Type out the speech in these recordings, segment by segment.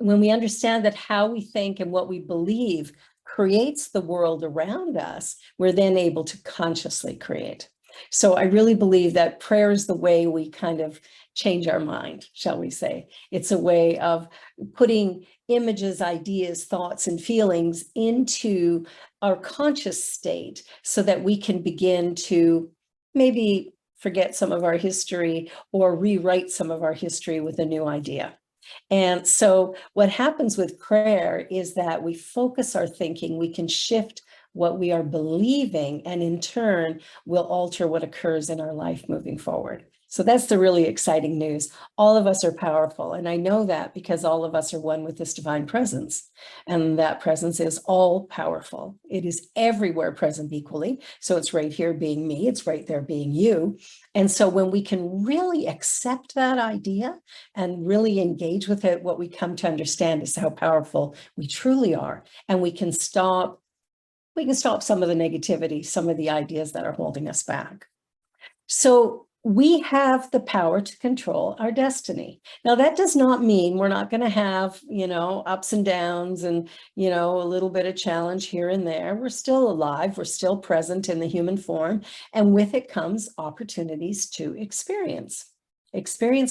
when we understand that how we think and what we believe creates the world around us, we're then able to consciously create. So I really believe that prayer is the way we kind of change our mind, shall we say. It's a way of putting images, ideas, thoughts, and feelings into our conscious state so that we can begin to maybe forget some of our history or rewrite some of our history with a new idea. And so what happens with prayer is that we focus our thinking, we can shift what we are believing, and in turn will alter what occurs in our life moving forward. So that's the really exciting news. All of us are powerful. And I know that because all of us are one with this divine presence. And that presence is all powerful. It is everywhere present equally. So it's right here being me. It's right there being you. And so when we can really accept that idea and really engage with it, what we come to understand is how powerful we truly are. And we can stop some of the negativity, some of the ideas that are holding us back. So we have the power to control our destiny. Now, that does not mean we're not going to have, ups and downs and, a little bit of challenge here and there. We're still alive. We're still present in the human form. And with it comes opportunities to experience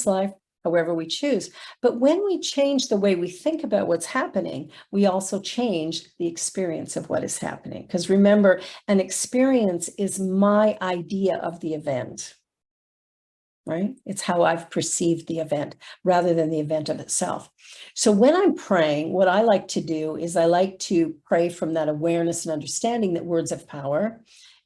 life however we choose. But when we change the way we think about what's happening, we also change the experience of what is happening. Because remember, an experience is my idea of the event. Right? It's how I've perceived the event rather than the event of itself. So when I'm praying, what I like to do is I like to pray from that awareness and understanding that words have power,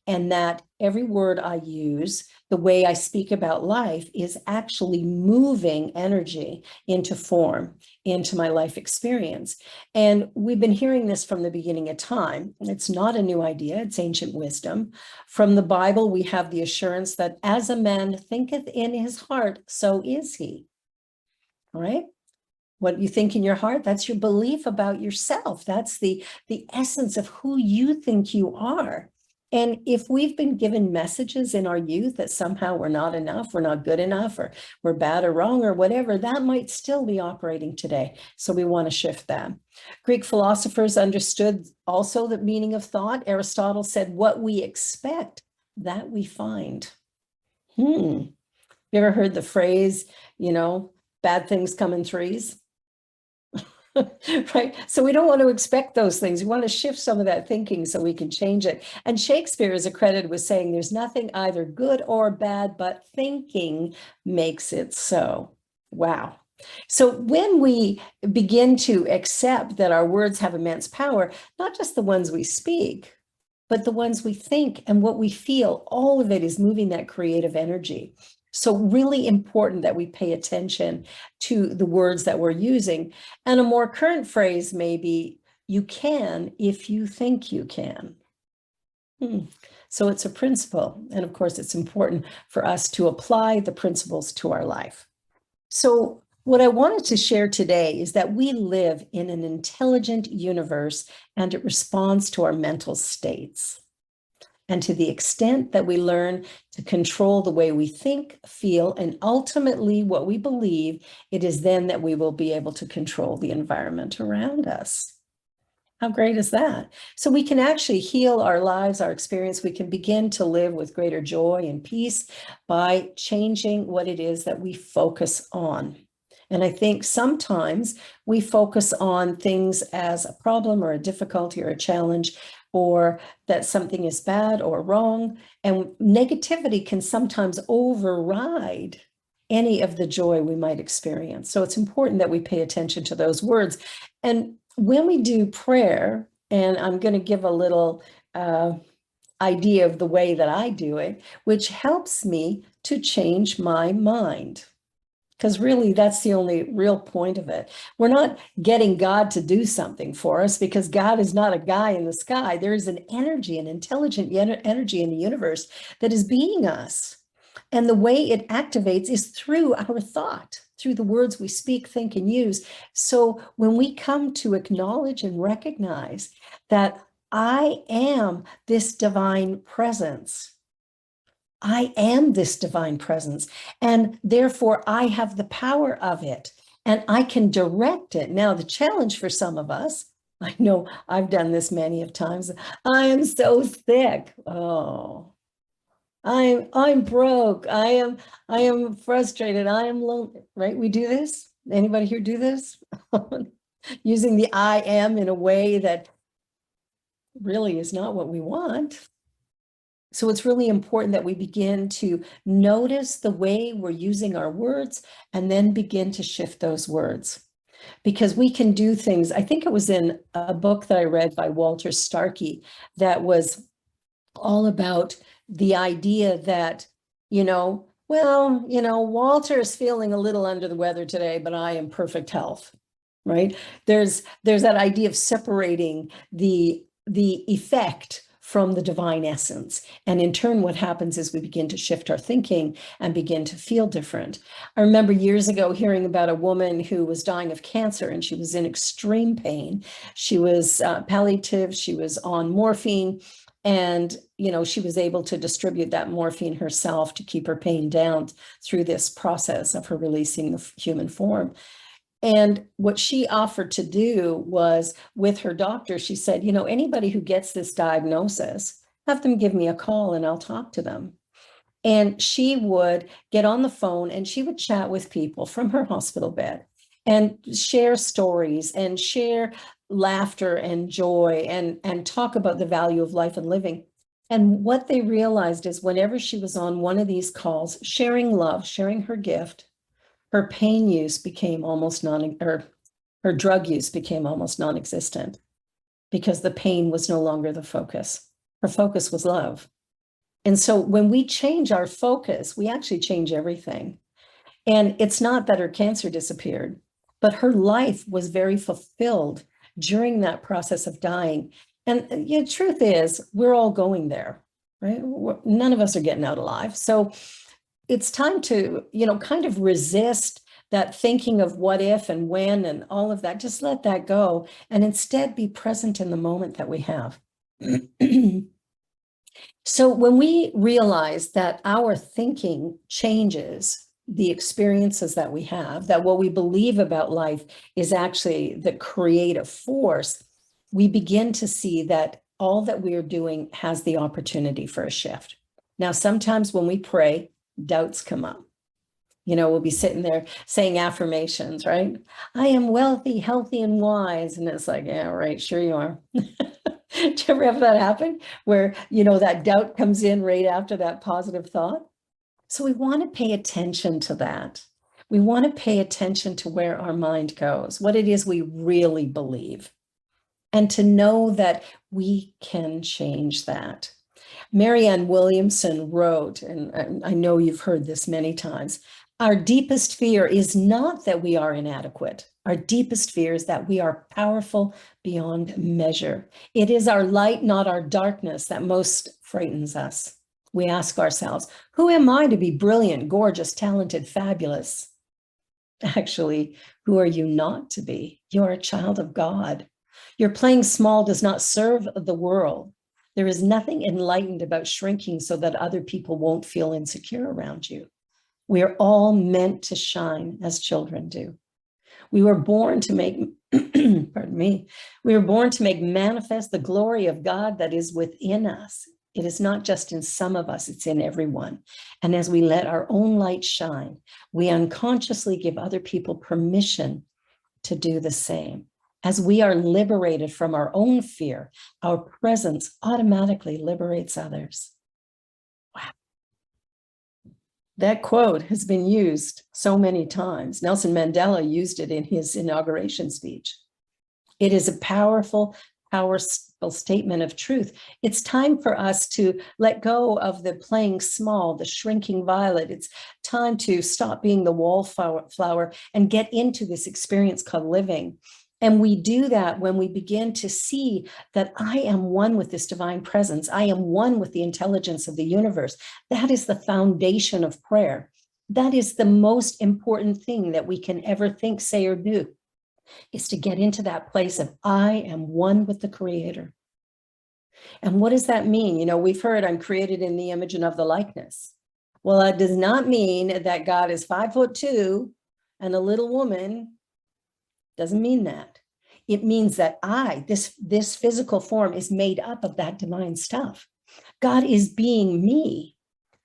and that every word I use, the way I speak about life, is actually moving energy into form, into my life experience. And we've been hearing this from the beginning of time. It's not a new idea, it's ancient wisdom. From the Bible, we have the assurance that as a man thinketh in his heart, so is he. All right? What you think in your heart, that's your belief about yourself. That's the essence of who you think you are. And if we've been given messages in our youth that somehow we're not enough, we're not good enough, or we're bad or wrong or whatever, that might still be operating today. So we want to shift that. Greek philosophers understood also the meaning of thought. Aristotle said, what we expect, that we find. You ever heard the phrase, bad things come in threes? Right? So we don't want to expect those things. We want to shift some of that thinking so we can change it. And Shakespeare is accredited with saying there's nothing either good or bad, but thinking makes it so. Wow. So when we begin to accept that our words have immense power, not just the ones we speak, but the ones we think and what we feel, all of it is moving that creative energy. So really important that we pay attention to the words that we're using. And a more current phrase may be, you can if you think you can. So it's a principle. And of course, it's important for us to apply the principles to our life. So what I wanted to share today is that we live in an intelligent universe and it responds to our mental states. And to the extent that we learn to control the way we think, feel, and ultimately what we believe, it is then that we will be able to control the environment around us. How great is that? So we can actually heal our lives, our experience. We can begin to live with greater joy and peace by changing what it is that we focus on. And I think sometimes we focus on things as a problem or a difficulty or a challenge, or that something is bad or wrong. And negativity can sometimes override any of the joy we might experience. So it's important that we pay attention to those words. And when we do prayer, and I'm going to give a little idea of the way that I do it, which helps me to change my mind. Because really, that's the only real point of it. We're not getting God to do something for us because God is not a guy in the sky. There is an energy, an intelligent energy in the universe that is being us. And the way it activates is through our thought, through the words we speak, think, and use. So when we come to acknowledge and recognize that I am this divine presence, I am this divine presence, and therefore I have the power of it. and I can direct it. Now, the challenge for some of us, I know I've done this many of times. I am so sick. Oh, I'm broke. I am frustrated. I am lonely, right? We do this. Anybody here do this? Using the I am in a way that really is not what we want. So it's really important that we begin to notice the way we're using our words and then begin to shift those words. Because we can do things. I think it was in a book that I read by Walter Starkey that was all about the idea that, Walter is feeling a little under the weather today, but I am perfect health, right? There's that idea of separating the effect from the divine essence. And in turn, what happens is we begin to shift our thinking and begin to feel different. I remember years ago hearing about a woman who was dying of cancer, and she was in extreme pain. She was palliative, she was on morphine, and she was able to distribute that morphine herself to keep her pain down through this process of her releasing the human form. And what she offered to do was, with her doctor, she said, anybody who gets this diagnosis, have them give me a call and I'll talk to them. And she would get on the phone and she would chat with people from her hospital bed and share stories and share laughter and joy and talk about the value of life and living. And what they realized is whenever she was on one of these calls, sharing love, sharing her gift, her pain use became almost her drug use became almost non-existent, because the pain was no longer the focus. Her focus was love. And so when we change our focus, we actually change everything. And it's not that her cancer disappeared, but her life was very fulfilled during that process of dying. And the truth is, we're all going there, right? None of us are getting out alive. So it's time to, kind of resist that thinking of what if and when and all of that. Just let that go and instead be present in the moment that we have. So when we realize that our thinking changes the experiences that we have, that what we believe about life is actually the creative force, we begin to see that all that we are doing has the opportunity for a shift. Now, sometimes when we pray, doubts come up. We'll be sitting there saying affirmations, right? I am wealthy, healthy, and wise. And it's like, yeah, right, sure you are. Do you ever have that happen where, that doubt comes in right after that positive thought? So we want to pay attention to that. We want to pay attention to where our mind goes, what it is we really believe, and to know that we can change that. Marianne Williamson wrote, and I know you've heard this many times, our deepest fear is not that we are inadequate. Our deepest fear is that we are powerful beyond measure. It is our light, not our darkness, that most frightens us. We ask ourselves, who am I to be brilliant, gorgeous, talented, fabulous? Actually, who are you not to be? You're a child of God. Your playing small does not serve the world. There is nothing enlightened about shrinking so that other people won't feel insecure around you. We are all meant to shine as children do. We were born to make, pardon me, we were born to make manifest the glory of God that is within us. It is not just in some of us, it's in everyone. And as we let our own light shine, we unconsciously give other people permission to do the same. As we are liberated from our own fear, our presence automatically liberates others. Wow. That quote has been used so many times. Nelson Mandela used it in his inauguration speech. It is a powerful statement of truth. It's time for us to let go of the playing small, the shrinking violet. It's time to stop being the wallflower and get into this experience called living. And we do that when we begin to see that I am one with this divine presence. I am one with the intelligence of the universe. That is the foundation of prayer. That is the most important thing that we can ever think, say, or do, is to get into that place of I am one with the Creator. And what does that mean? We've heard I'm created in the image and of the likeness. Well, that does not mean that God is 5'2" and a little woman Doesn't mean that. It means that this physical form is made up of that divine stuff. God is being me.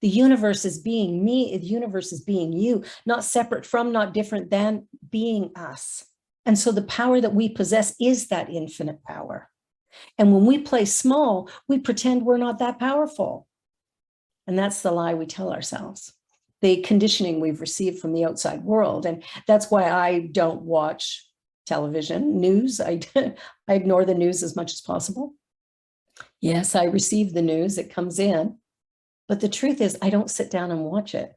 The universe is being me. The universe is being you, not separate from, not different than, being us. And so the power that we possess is that infinite power. And when we play small, we pretend we're not that powerful. And that's the lie we tell ourselves, the conditioning we've received from the outside world. And that's why I don't watch television, news. I ignore the news as much as possible. Yes, I receive the news, it comes in. But the truth is, I don't sit down and watch it.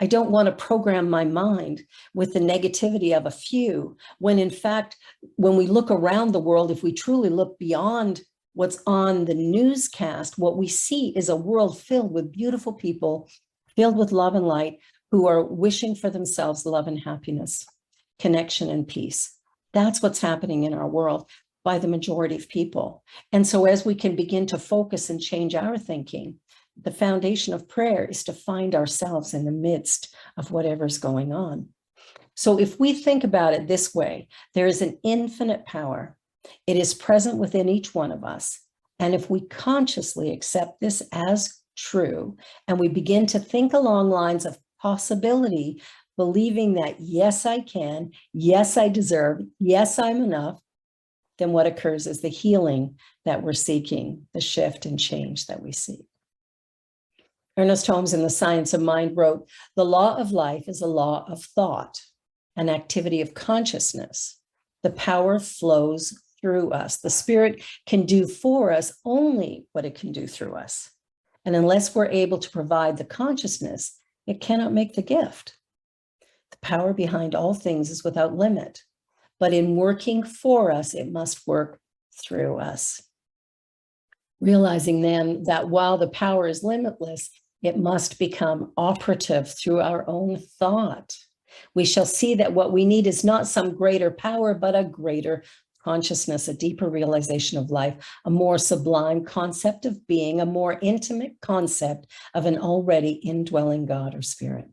I don't want to program my mind with the negativity of a few, when in fact, when we look around the world, if we truly look beyond what's on the newscast, what we see is a world filled with beautiful people, filled with love and light, who are wishing for themselves love and happiness, connection and peace. That's what's happening in our world by the majority of people. And so as we can begin to focus and change our thinking, the foundation of prayer is to find ourselves in the midst of whatever's going on. So if we think about it this way, there is an infinite power. It is present within each one of us. And if we consciously accept this as true, and we begin to think along lines of possibility, believing that, yes, I can, yes, I deserve, yes, I'm enough, then what occurs is the healing that we're seeking, the shift and change that we seek. Ernest Holmes in The Science of Mind wrote, "The law of life is a law of thought, an activity of consciousness. The power flows through us. The spirit can do for us only what it can do through us. And unless we're able to provide the consciousness, it cannot make the gift. The power behind all things is without limit, but in working for us, it must work through us." Realizing then that while the power is limitless, it must become operative through our own thought. We shall see that what we need is not some greater power, but a greater consciousness, a deeper realization of life, a more sublime concept of being, a more intimate concept of an already indwelling God or spirit,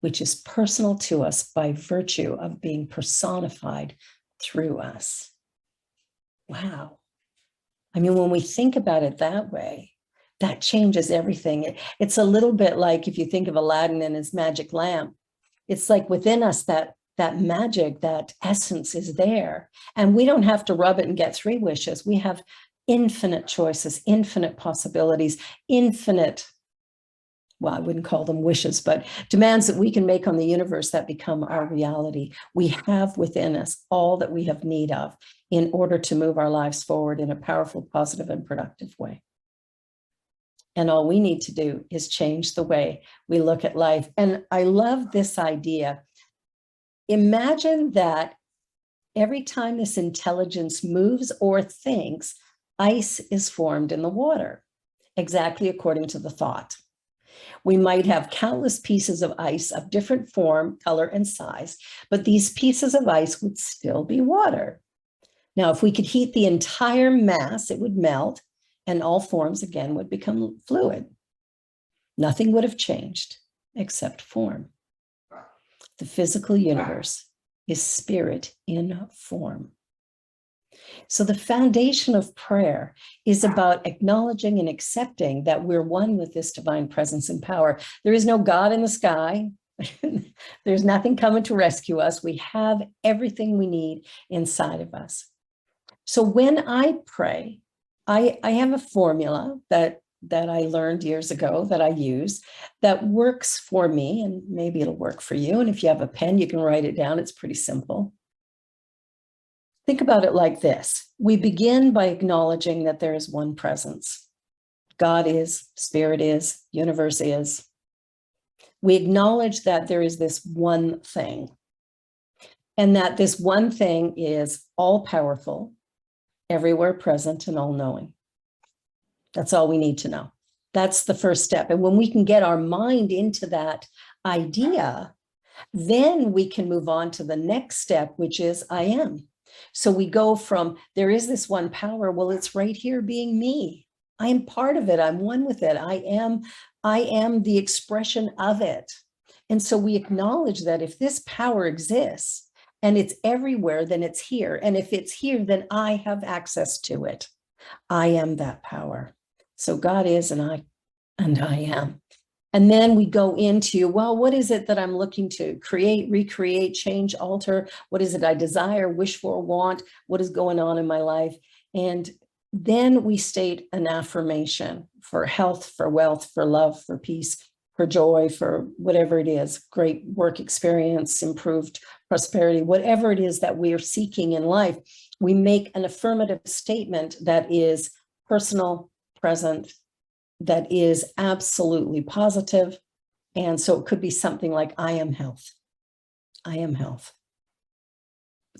which is personal to us by virtue of being personified through us. Wow. I mean, when we think about it that way, that changes everything. It's a little bit like if you think of Aladdin and his magic lamp. It's like within us that magic, that essence is there. And we don't have to rub it and get 3 wishes. We have infinite choices, infinite possibilities, infinite, well, I wouldn't call them wishes, but demands that we can make on the universe that become our reality. We have within us all that we have need of in order to move our lives forward in a powerful, positive, and productive way. And all we need to do is change the way we look at life. And I love this idea. Imagine that every time this intelligence moves or thinks, ice is formed in the water, exactly according to the thought. We might have countless pieces of ice of different form, color, and size, but these pieces of ice would still be water. Now, if we could heat the entire mass, it would melt, and all forms again would become fluid. Nothing would have changed except form. The physical universe is spirit in form. So the foundation of prayer is about acknowledging and accepting that we're one with this divine presence and power. There is no God in the sky. There's nothing coming to rescue us. We have everything we need inside of us. So when I pray, I have a formula that I learned years ago that I use that works for me, and maybe it'll work for you. And if you have a pen, you can write it down. It's pretty simple. Think about it like this. We begin by acknowledging that there is one presence. God is, spirit is, universe is. We acknowledge that there is this one thing, and that this one thing is all powerful, everywhere present, and all knowing. That's all we need to know. That's the first step. And when we can get our mind into that idea, then we can move on to the next step, which is I am. So we go from there is this one power. Well, it's right here being me. I am part of it. I'm one with it. I am the expression of it. And so we acknowledge that if this power exists, and it's everywhere, then it's here. And if it's here, then I have access to it. I am that power. So God is, and I am. And then we go into, well, what is it that I'm looking to create, recreate, change, alter? What is it I desire, wish for, want? What is going on in my life? And then we state an affirmation for health, for wealth, for love, for peace, for joy, for whatever it is, great work experience, improved prosperity, whatever it is that we are seeking in life. We make an affirmative statement that is personal, present, that is absolutely positive. And so it could be something like, I am health. I am health.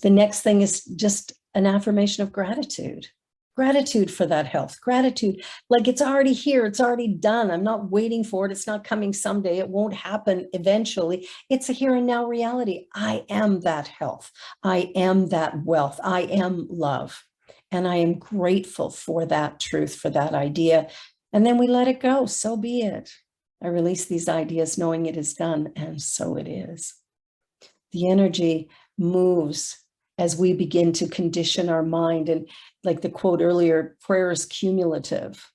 The next thing is just an affirmation of gratitude. Gratitude for that health. Gratitude, like it's already here. It's already done. I'm not waiting for it. It's not coming someday. It won't happen eventually. It's a here and now reality. I am that health. I am that wealth. I am love. And I am grateful for that truth, for that idea. And then we let it go. So be it. I release these ideas knowing it is done, and so it is. The energy moves as we begin to condition our mind. And like the quote earlier, prayer is cumulative.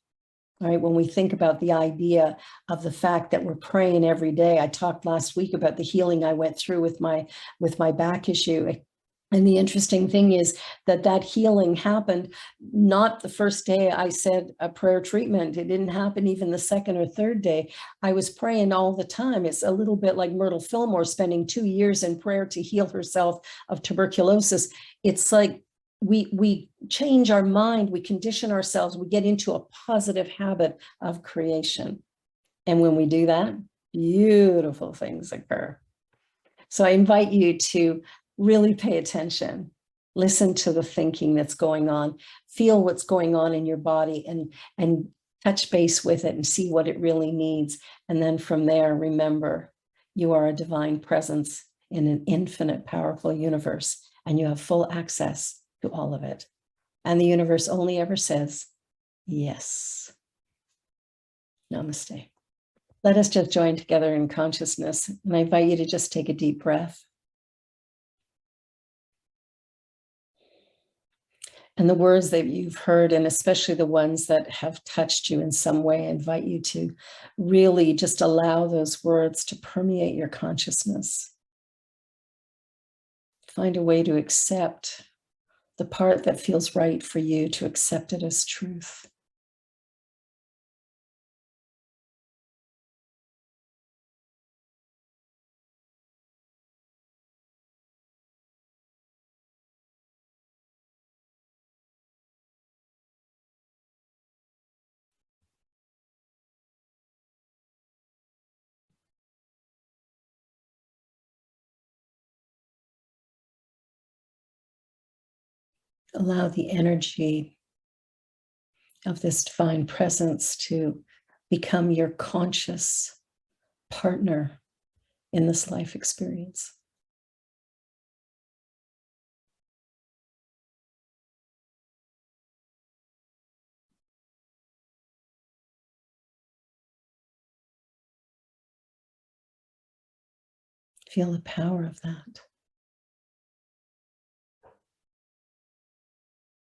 Right? When we think about the idea of the fact that we're praying every day. I talked last week about the healing I went through with my back issue. And the interesting thing is that healing happened not the first day I said a prayer treatment. It didn't happen even the second or third day. I was praying all the time. It's a little bit like Myrtle Fillmore spending 2 years in prayer to heal herself of tuberculosis. It's like we change our mind, we condition ourselves, we get into a positive habit of creation. And when we do that, beautiful things occur. So I invite you to really pay attention, listen to the thinking that's going on, feel what's going on in your body, and touch base with it and see what it really needs. And then from there, remember, you are a divine presence in an infinite, powerful universe, and you have full access to all of it. And the universe only ever says, yes. Namaste. Let us just join together in consciousness. And I invite you to just take a deep breath. And the words that you've heard, and especially the ones that have touched you in some way, I invite you to really just allow those words to permeate your consciousness. Find a way to accept the part that feels right for you, to accept it as truth. Allow the energy of this divine presence to become your conscious partner in this life experience. Feel the power of that.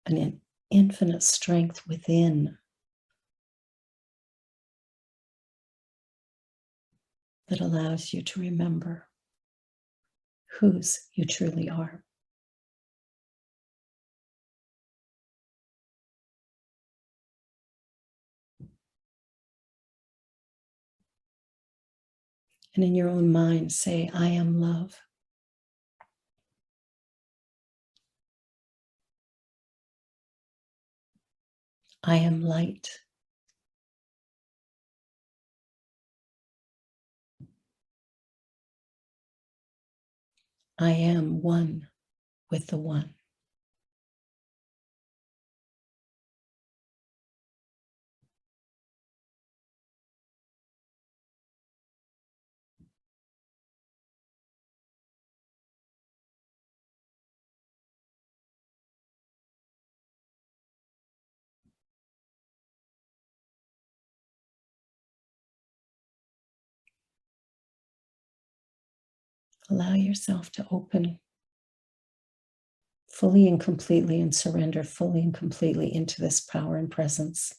An infinite strength within that allows you to remember whose you truly are. And in your own mind, say, I am love. I am light. I am one with the one. Allow yourself to open fully and completely, and surrender fully and completely into this power and presence.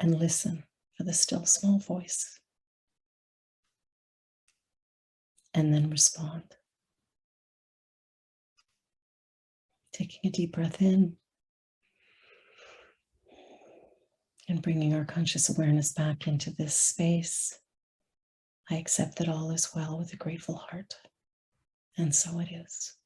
And listen for the still small voice. And then respond. Taking a deep breath in and bringing our conscious awareness back into this space. I accept that all is well with a grateful heart. And so it is.